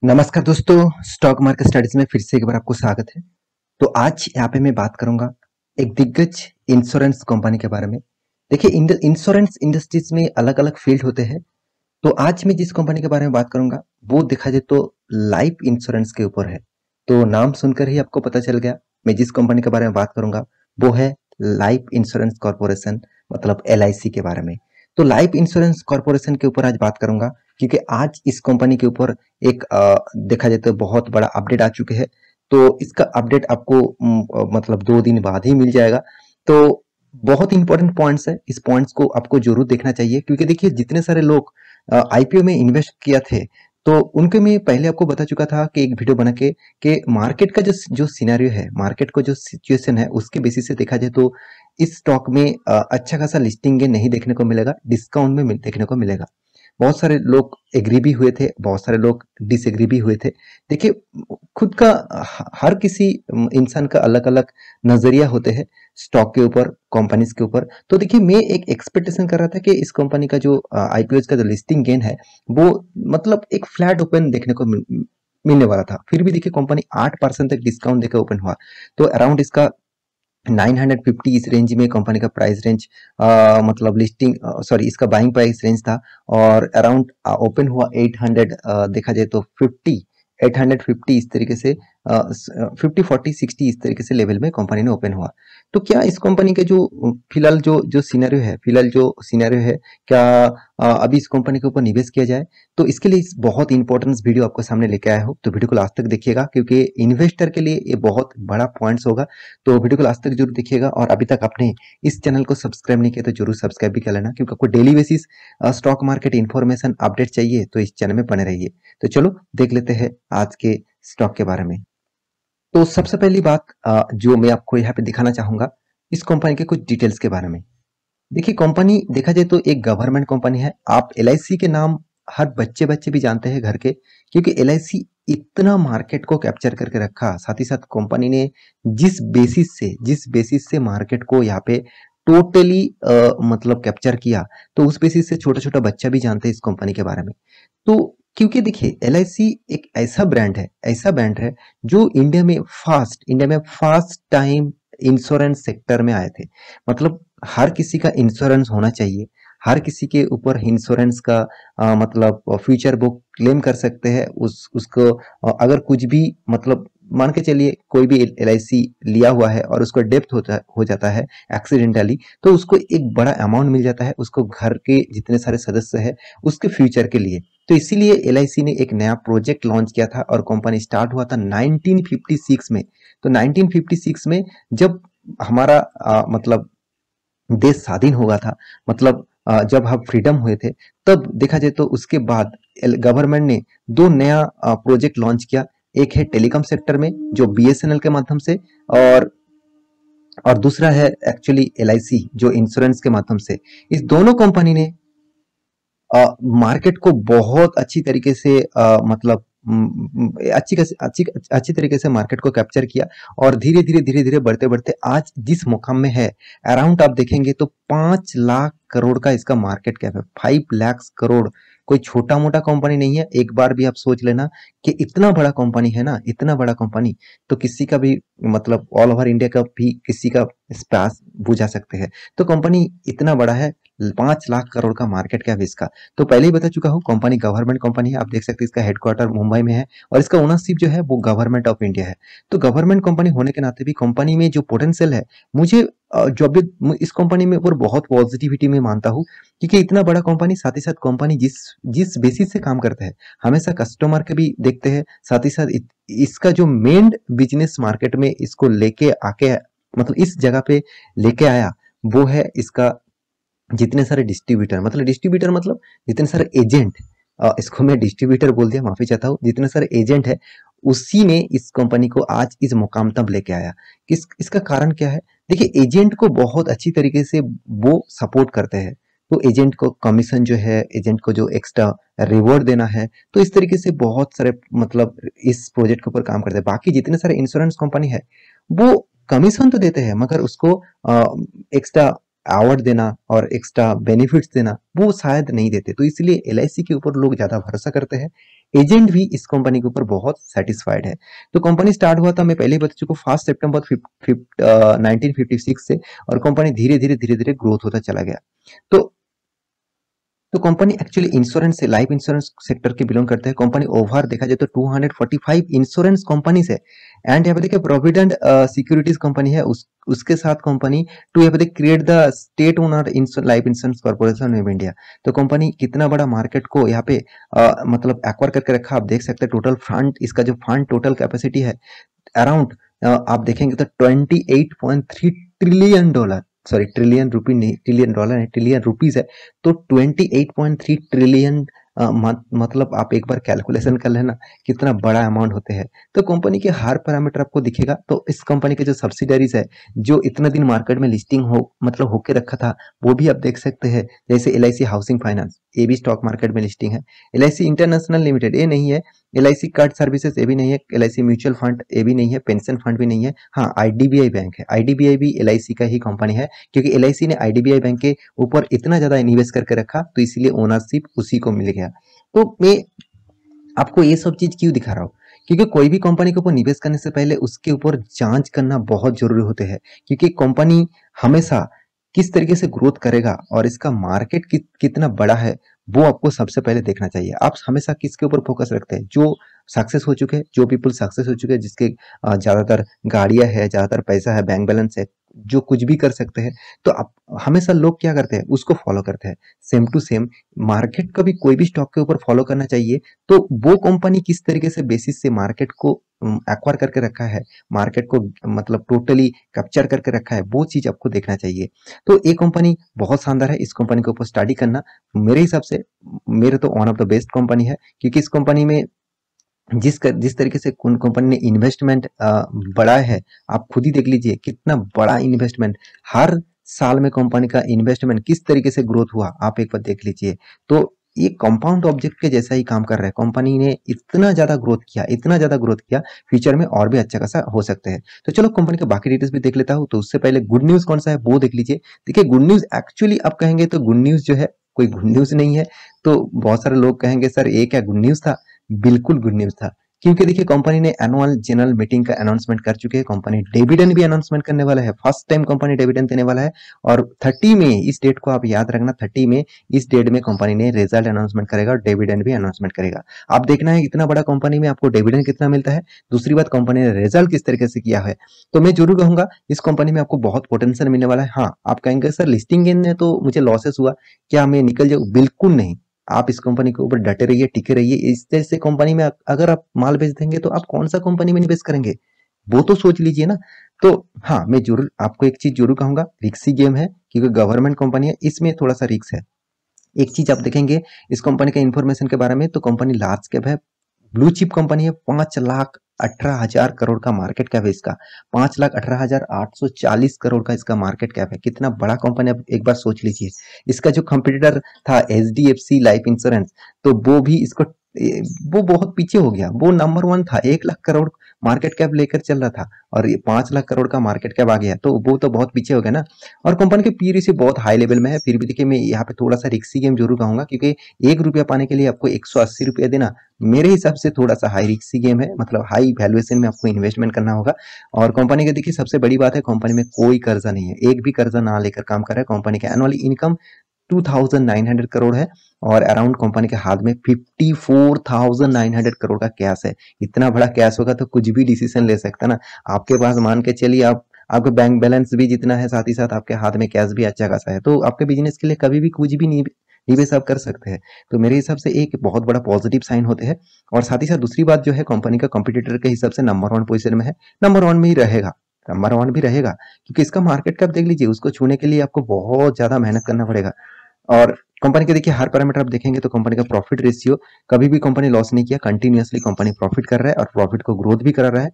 नमस्कार दोस्तों, stock market studies में फिर से एक बार आपको स्वागत है। तो आज यहाँ पे मैं बात करूंगा एक दिग्गज इंश्योरेंस कंपनी के बारे में। देखिए, इंश्योरेंस इंडस्ट्रीज में अलग अलग फील्ड होते हैं। तो आज मैं जिस कंपनी के बारे में बात करूंगा वो देखा जाए तो लाइफ इंश्योरेंस के ऊपर है। तो नाम सुनकर ही आपको पता चल गया मैं जिस कंपनी के बारे में बात करूंगा वो है लाइफ इंश्योरेंस कॉर्पोरेशन, मतलब LIC के बारे में। तो लाइफ इंश्योरेंस कॉर्पोरेशन के ऊपर आज बात करूंगा क्योंकि आज इस कंपनी के ऊपर एक देखा जाए तो बहुत बड़ा अपडेट आ चुके हैं। तो इसका अपडेट आपको मतलब 2 दिन बाद ही मिल जाएगा। तो बहुत इंपॉर्टेंट पॉइंट्स है, इस पॉइंट्स को आपको जरूर देखना चाहिए क्योंकि देखिए जितने सारे लोग IPO में इन्वेस्ट किया थे तो उनके मैं पहले आपको बता चुका था कि एक वीडियो बना के कि मार्केट का जो जो सिनेरियो है, मार्केट को जो सिचुएशन है उसके बेसिस से देखा जाए तो इस स्टॉक में अच्छा खासा लिस्टिंग गेन नहीं देखने को मिलेगा, डिस्काउंट में देखने को मिलेगा। बहुत सारे लोग एग्री भी हुए थे, बहुत सारे लोग डिसएग्री भी हुए थे। देखिए, खुद का हर किसी इंसान का अलग अलग नजरिया होते हैं स्टॉक के ऊपर, कंपनीज के ऊपर। तो देखिए, मैं एक एक्सपेक्टेशन कर रहा था कि इस कंपनी का जो IPO का जो लिस्टिंग गेन है वो मतलब एक फ्लैट ओपन देखने को मिलने वाला था। फिर भी देखिए कंपनी 8% तक डिस्काउंट देकर ओपन हुआ। तो अराउंड इसका 950 इस रेंज में कंपनी का प्राइस रेंज मतलब लिस्टिंग सॉरी इसका बाइंग प्राइस रेंज था। और अराउंड ओपन हुआ 800 देखा जाए तो 850 इस तरीके से 50 40 60 इस तरीके से लेवल में कंपनी ने ओपन हुआ। तो क्या इस कंपनी के जो फिलहाल जो सिनेरियो है क्या अभी इस कंपनी के ऊपर निवेश किया जाए? तो इसके लिए बहुत इंपॉर्टेंट वीडियो आपको सामने लेके आया हो, तो वीडियो को लास्ट तक देखिएगा क्योंकि इन्वेस्टर के लिए ये बहुत बड़ा पॉइंट्स होगा। तो वीडियो को लास्ट तक जरूर देखिएगा और अभी तक आपने इस चैनल को सब्सक्राइब नहीं किया तो जरूर सब्सक्राइब भी कर लेना क्योंकि आपको daily basis stock market information update चाहिए तो इस चैनल में बने रहिए। तो चलो देख लेते हैं आज के स्टॉक के बारे में। तो सबसे पहली बात जो मैं आपको यहाँ पे दिखाना चाहूंगा इस कंपनी के कुछ डिटेल्स के बारे में। देखिए, कंपनी देखा जाए तो एक गवर्नमेंट कंपनी है। आप LIC के नाम हर बच्चे बच्चे भी जानते हैं घर के, क्योंकि LIC इतना मार्केट को कैप्चर करके रखा। साथ ही साथ कंपनी ने जिस बेसिस से मार्केट को यहाँ पे टोटली मतलब कैप्चर किया, तो उस बेसिस से छोटा छोटा बच्चा भी जानते हैं इस कंपनी के बारे में। तो क्योंकि देखिए LIC एक ऐसा ब्रांड है जो इंडिया में फर्स्ट टाइम इंश्योरेंस सेक्टर में आए थे। मतलब हर किसी का इंश्योरेंस होना चाहिए, हर किसी के ऊपर इंश्योरेंस का मतलब फ्यूचर वो क्लेम कर सकते हैं। उसको अगर कुछ भी मतलब मान के चलिए कोई भी LIC लिया हुआ है और उसको डेप्थ हो जाता है एक्सीडेंटली, तो उसको एक बड़ा अमाउंट मिल जाता है उसको घर के जितने सारे सदस्य हैं उसके फ्यूचर के लिए। तो इसीलिए LIC ने एक नया प्रोजेक्ट लॉन्च किया था और कंपनी स्टार्ट हुआ था 1956 में। तो 1956 में जब हमारा मतलब देश स्वाधीन हुआ था, मतलब जब हम फ्रीडम हुए थे, तब देखा जाए तो उसके बाद गवर्नमेंट ने दो नया प्रोजेक्ट लॉन्च किया। एक है टेलीकॉम सेक्टर में जो BSNL के माध्यम से, और और दूसरा है एक्चुअली LIC जो इंश्योरेंस के माध्यम से। इस दोनों कंपनी ने मार्केट को बहुत अच्छी तरीके से मतलब अच्छी तरीके से मार्केट को कैप्चर किया और धीरे धीरे बढ़ते बढ़ते आज जिस मुकाम में है, अराउंड आप देखेंगे तो 5 लाख करोड़ का इसका मार्केट कैप है। 5 लाख करोड़ कोई छोटा मोटा कंपनी नहीं है। एक बार भी आप सोच लेना कि इतना बड़ा कंपनी है ना, इतना बड़ा कंपनी तो किसी का भी मतलब ऑल ओवर इंडिया का भी किसी का स्पास बुझा सकते हैं। तो कंपनी इतना बड़ा है, 5 लाख करोड़ का मार्केट कैप इसका। तो पहले ही बता चुका हूँ कंपनी गवर्नमेंट कंपनी है। आप देख सकते हैं इसका हेडक्वार्टर मुंबई में है और इसका ओनरशिप जो है वो गवर्नमेंट ऑफ इंडिया है। तो गवर्नमेंट कंपनी होने के नाते भी कंपनी में जो पोटेंशियल है, मुझे जो भी इस कंपनी में ऊपर बहुत पॉजिटिविटी में मानता हूँ क्योंकि इतना बड़ा कंपनी, साथ ही साथ कंपनी जिस जिस बेसिस से काम करता है हमेशा कस्टमर के भी देखते हैं। साथ ही साथ इसका जो मेन बिजनेस मार्केट में इसको लेके आके मतलब इस जगह पे लेके आया वो है इसका जितने सारे डिस्ट्रीब्यूटर मतलब जितने सारे एजेंट, इसको मैं डिस्ट्रीब्यूटर बोल दिया, माफी चाहता हूँ। जितने सारे एजेंट है उसी ने इस कंपनी को आज इस मुकाम तक लेके आया। इसका कारण क्या है? देखिए, एजेंट को बहुत अच्छी तरीके से वो सपोर्ट करते हैं। तो एजेंट को कमीशन जो है, एजेंट को जो एक्स्ट्रा रिवॉर्ड देना है, तो इस तरीके से बहुत सारे मतलब इस प्रोजेक्ट के ऊपर काम करते हैं। बाकी जितने सारे इंश्योरेंस कंपनी है वो कमीशन तो देते हैं मगर उसको एक्स्ट्रा अवार्ड देना और एक्स्ट्रा बेनिफिट्स देना वो शायद नहीं देते। तो इसलिए LIC के ऊपर लोग ज्यादा भरोसा करते हैं। एजेंट भी इस कंपनी के ऊपर बहुत सेटिस्फाइड है। तो कंपनी स्टार्ट हुआ था, मैं पहले ही बता चुका हूँ, 1 सितंबर 1956 से, और कंपनी धीरे धीरे ग्रोथ होता चला गया। तो कंपनी एक्चुअली इंश्योरेंस से, लाइफ इंश्योरेंस सेक्टर के बिलोंग करते हैं। कंपनी ओवर देखा जाए तो 245 इंश्योरेंस कंपनीज है। एंड यहाँ पे देखिए प्रोविडेंट सिक्योरिटीज कंपनी है, उसके साथ कंपनी टू यहाँ पे create the state owner life insurance corporation of India. तो कंपनी कितना बड़ा मार्केट को यहाँ पे मतलब एक्वायर करके रखा, आप देख सकते हैं। टोटल फंड, इसका जो फंड टोटल कैपेसिटी है अराउंड आप देखेंगे तो 28.3 ट्रिलियन डॉलर, सॉरी ट्रिलियन रुपी नहीं, ट्रिलियन डॉलर है, ट्रिलियन रुपीज है। तो 28.3 ट्रिलियन मतलब आप एक बार कैलकुलेशन कर लेना कितना बड़ा अमाउंट होते हैं। तो कंपनी के हर पैरामीटर आपको दिखेगा। तो इस कंपनी के जो सब्सिडरीज है, जो इतना दिन मार्केट में लिस्टिंग हो मतलब होके रखा था, वो भी आप देख सकते हैं। जैसे LIC हाउसिंग फाइनेंस, ये भी स्टॉक मार्केट में लिस्टिंग है। LIC इंटरनेशनल लिमिटेड ये नहीं है। LIC कार्ड सर्विसेज ये भी नहीं है। LIC म्यूचुअल फंड ये भी नहीं है। पेंशन फंड भी नहीं है। हाँ, IDBI बैंक है। IDBI भी LIC का ही कंपनी है, क्योंकि LIC ने IDBI बैंक के ऊपर इतना ज्यादा इन्वेस्ट करके रखा, तो इसलिए ओनरशिप उसी को मिल गया। तो मैं आपको ये सब चीज क्यों दिखा रहा हूँ, क्योंकि कोई भी कंपनी के ऊपर निवेश करने से पहले उसके ऊपर जांच करना बहुत जरूरी होते हैं। क्योंकि कंपनी हमेशा किस तरीके से ग्रोथ करेगा और इसका मार्केट कितना बड़ा है, वो आपको सबसे पहले देखना चाहिए। आप हमेशा किसके ऊपर फोकस रखते हैं? जो सक्सेस हो चुके हैं, जो पीपल सक्सेस हो चुके हैं, जिसके ज्यादातर गाड़ियां है, ज्यादातर पैसा है, बैंक बैलेंस है, जो कुछ भी कर सकते हैं, तो आप हमेशा लोग क्या करते हैं, उसको फॉलो करते हैं। सेम टू सेम मार्केट का भी कोई भी स्टॉक के ऊपर फॉलो करना चाहिए। तो वो कंपनी किस तरीके से बेसिस से मार्केट को एक्वायर करके रखा है, मार्केट को मतलब टोटली कैप्चर करके रखा है, वो चीज आपको देखना चाहिए। तो ये कंपनी बहुत शानदार है, इस कंपनी के ऊपर स्टडी करना मेरे हिसाब से, मेरे तो one of the best company है। क्योंकि इस कंपनी में जिस तरीके से कंपनी ने इन्वेस्टमेंट बढ़ाया है, आप खुद ही देख लीजिए कितना बड़ा इन्वेस्टमेंट। हर साल में कंपनी का इन्वेस्टमेंट किस तरीके से ग्रोथ हुआ, आप एक बार देख लीजिए। तो ये कंपाउंड ऑब्जेक्ट के जैसा ही काम कर रहा है। कंपनी ने इतना ज्यादा ग्रोथ किया, इतना ज्यादा ग्रोथ किया, फ्यूचर में और भी अच्छा खासा हो सकते हैं। तो चलो कंपनी के बाकी डिटेल्स भी देख लेता हूँ। तो उससे पहले गुड न्यूज कौन सा है वो देख लीजिए। देखिए गुड न्यूज एक्चुअली आप कहेंगे तो गुड न्यूज जो है कोई गुड न्यूज नहीं है। तो बहुत सारे लोग कहेंगे सर ये क्या गुड न्यूज था? बिल्कुल गुड न्यूज था। क्योंकि देखिए कंपनी ने एनुअल जनरल मीटिंग का अनाउंसमेंट कर चुके हैं। कंपनी डिविडेंड भी अनाउंसमेंट करने वाला है, फर्स्ट टाइम कंपनी डिविडेंड देने वाला है। और 30 में, इस डेट को आप याद रखना, 30 में इस डेट में कंपनी ने रिजल्ट अनाउंसमेंट करेगा और डिविडेंड भी अनाउंसमेंट करेगा। आप देखना है इतना बड़ा कंपनी में आपको डिविडेंड कितना मिलता है। दूसरी बात, कंपनी ने रिजल्ट किस तरीके से किया है। तो मैं जरूर कहूंगा इस कंपनी में आपको बहुत पोटेंशियल मिलने वाला है। हाँ, आप कहेंगे सर लिस्टिंग गेन में तो मुझे लॉसेस हुआ, क्या मैं निकल जाऊं? बिल्कुल नहीं। आप इस कंपनी के ऊपर डटे रहिए, टिके रहिए। इस जैसे कंपनी में अगर आप माल बेच देंगे तो आप कौन सा कंपनी में निवेश करेंगे, वो तो सोच लीजिए ना। तो हाँ, मैं जरूर आपको एक चीज जरूर कहूंगा, रिक्सी गेम है क्योंकि गवर्नमेंट कंपनी है, इसमें थोड़ा सा रिक्स है। एक चीज आप देखेंगे इस कंपनी के इंफॉर्मेशन के बारे में, तो कंपनी लार्ज कैप है, ब्लू चिप कंपनी है। 5,18,000 करोड़ का मार्केट कैप है इसका। 5,18,840 करोड़ का इसका मार्केट कैप है। कितना बड़ा कंपनी, आप एक बार सोच लीजिए। इसका जो कंपटीटर था HDFC लाइफ इंश्योरेंस, तो वो भी इसको वो बहुत पीछे हो गया। वो नंबर 1 था, 1 लाख करोड़ मार्केट कैप लेकर चल रहा था, और ये 5 लाख करोड़ का मार्केट कैप आ गया, तो वो तो बहुत पीछे हो गया ना। और कंपनी की पी रेशियो बहुत हाई लेवल में है। फिर भी देखिए मैं यहाँ पे थोड़ा सा रिक्सी गेम जरूर कहूंगा, क्योंकि 1 रुपया पाने के लिए आपको 180 रुपया देना मेरे हिसाब से थोड़ा सा हाई रिक्सी गेम है। मतलब हाई वैल्यूएशन में आपको इन्वेस्टमेंट करना होगा। और कंपनी का देखिए सबसे बड़ी बात है, कंपनी में कोई कर्जा नहीं है, एक भी कर्जा ना लेकर काम कर रहा है। कंपनी का एनुअली इनकम 2,900 करोड़ है, और अराउंड कंपनी के हाथ में 54,900 करोड़ का कैश है। इतना बड़ा कैश होगा तो कुछ भी डिसीजन ले सकता ना। आपके पास मान के चलिए आप, आपका बैंक बैलेंस भी जितना है, साथ ही साथ आपके हाथ में कैश भी अच्छा खासा है, तो आपके बिजनेस के लिए कभी भी कुछ भी निवेश आप कर सकते हैं। तो मेरे हिसाब से एक बहुत बड़ा पॉजिटिव साइन होते हैं। और साथ ही साथ दूसरी बात जो है, कंपनी का कंपटीटर के हिसाब से नंबर 1 पोजीशन में है, नंबर 1 में ही रहेगा, नंबर 1 भी रहेगा। क्योंकि इसका मार्केट कैप देख लीजिए, उसको छूने के लिए आपको बहुत ज्यादा मेहनत करना पड़ेगा। और कंपनी के देखिए हर पैरामीटर आप देखेंगे तो कंपनी का प्रॉफिट रेशियो, कभी भी कंपनी लॉस नहीं किया, कंटिन्यूअसली कंपनी प्रॉफिट कर रहा है, और प्रॉफिट को ग्रोथ भी करा रहा है।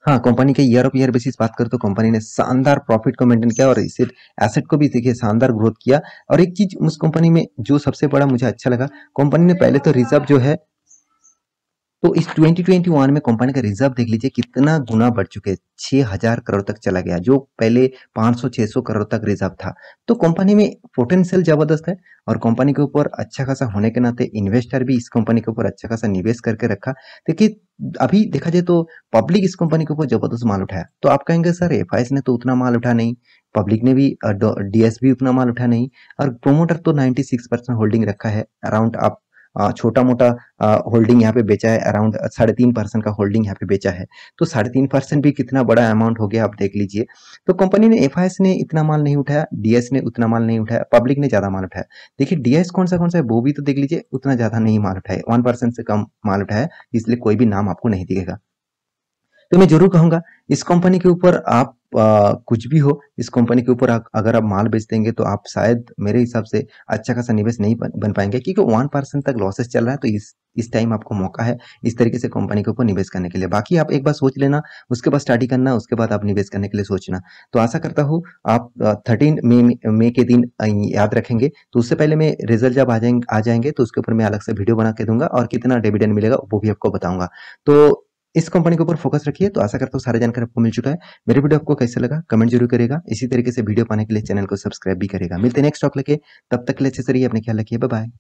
हाँ, कंपनी के ईयर ऑफ ईयर बेसिस बात करें तो कंपनी ने शानदार प्रॉफिट को मेंटेन किया, और इसे एसेट को भी देखिए शानदार ग्रोथ किया। और एक चीज उस कंपनी में जो सबसे बड़ा मुझे अच्छा लगा, कंपनी ने पहले तो रिजर्व जो है तो इस 2021 में कंपनी का रिजर्व देख लीजिए कितना गुना बढ़ चुके हैं, 6000 करोड़ तक चला गया, जो पहले 500-600 करोड़ तक रिजर्व था। तो कंपनी में पोटेंशियल जबरदस्त है और कंपनी के ऊपर अच्छा खासा होने के नाते इन्वेस्टर भी इस कंपनी के ऊपर अच्छा खासा निवेश करके रखा। देखिए अभी देखा जाए तो पब्लिक इस कंपनी के ऊपर जबरदस्त माल उठाया, तो आप कहेंगे सर एफआईएस ने तो उतना माल उठा नहीं, पब्लिक ने भी डीएस भी उतना माल उठा नहीं, और प्रोमोटर तो 96% होल्डिंग रखा है। अराउंड आप छोटा मोटा होल्डिंग यहाँ पे बेचा है, अराउंड 3.5% का होल्डिंग यहाँ पे बेचा है। तो 3.5% भी कितना बड़ा अमाउंट हो गया आप देख लीजिए। तो कंपनी ने एफआईएस ने इतना माल नहीं उठाया, डीएस ने उतना माल नहीं उठाया, पब्लिक ने ज्यादा माल उठाया। देखिए डीएस कौन सा है वो भी तो देख लीजिए, उतना ज्यादा नहीं माल उठाया, 1% से कम माल उठाया, इसलिए कोई भी नाम आपको नहीं दिखेगा। तो मैं जरूर कहूंगा इस कंपनी के ऊपर आप कुछ भी हो, इस कंपनी के ऊपर अगर आप माल बेच देंगे तो आप शायद मेरे हिसाब से अच्छा खासा निवेश नहीं बन पाएंगे, क्योंकि 1% तक लॉसेस चल रहा है। तो इस टाइम आपको मौका है इस तरीके से कंपनी के ऊपर निवेश करने के लिए। बाकी आप एक बार सोच लेना, उसके बाद स्टडी करना, उसके बाद आप निवेश करने के लिए सोचना। तो आशा करता हूँ आप 13 मई के दिन याद रखेंगे। तो उससे पहले मैं रिजल्ट जब आ जाएंगे तो उसके ऊपर मैं अलग से वीडियो बना के दूंगा और कितना डिविडेंड मिलेगा वो भी आपको बताऊंगा। तो इस कंपनी के ऊपर फोकस रखिए। तो आशा करता हूँ सारी जानकारी आपको मिल चुका है। मेरे वीडियो आपको कैसे लगा कमेंट जरूर करेगा। इसी तरीके से वीडियो पाने के लिए चैनल को सब्सक्राइब भी करेगा। मिलते हैं नेक्स्ट टॉक लेके, तब तक के लिए अच्छे से रहिए, अपने ख्याल रखिए, बाय बाय।